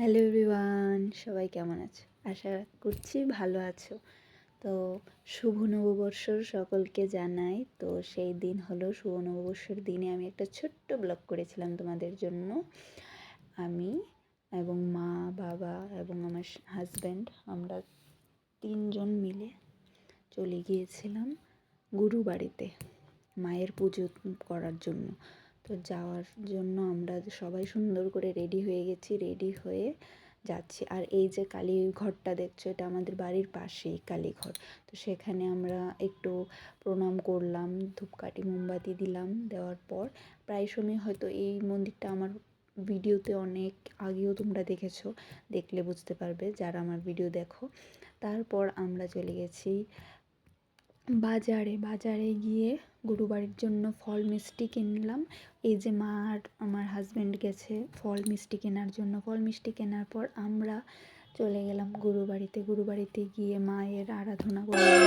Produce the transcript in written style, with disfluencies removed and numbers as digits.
Hello everyone, সবাই কেমন আছো? আশা করছি ভালো আছো। তো শুভ নববর্ষর সকলকে জানাই। তো সেই দিন হলো শুভ নববর্ষের দিনে আমি একটা ছোট্ট ব্লগ করেছিলাম তোমাদের জন্য। আমি এবং মা, বাবা এবং আমার হাজব্যান্ড আমরা 3জন মিলে চলে গিয়েছিলাম গুরুবাড়িতে মায়ের পুজো করার জন্য। তো যাওয়ার জন্য আমরা সবাই সুন্দর করে রেডি হয়ে গেছি, রেডি হয়ে যাচ্ছি। আর এই যে কালীঘরটা দেখছো, এটা আমাদের বাড়ির পাশেই কালীঘর। তো সেখানে আমরা একটু প্রণাম করলাম, ধূপকাঠি মোমবাতি দিলাম। দেওয়ার পর প্রায় সময় হয়তো এই মন্দিরটা আমার ভিডিওতে অনেক আগেও তোমরা দেখেছো, দেখলে বুঝতে পারবে যারা আমার ভিডিও দেখো। তারপর আমরা চলে গেছি বাজারে গিয়ে গুরুবাড়ির জন্য ফল মিষ্টি কিনলাম। এই যে মা আর আমার হাজব্যান্ড গেছে ফল মিষ্টি কেনার জন্য। ফল মিষ্টি কেনার পর আমরা চলে গেলাম গুরুবাড়িতে গিয়ে মায়ের আরাধনা করলাম,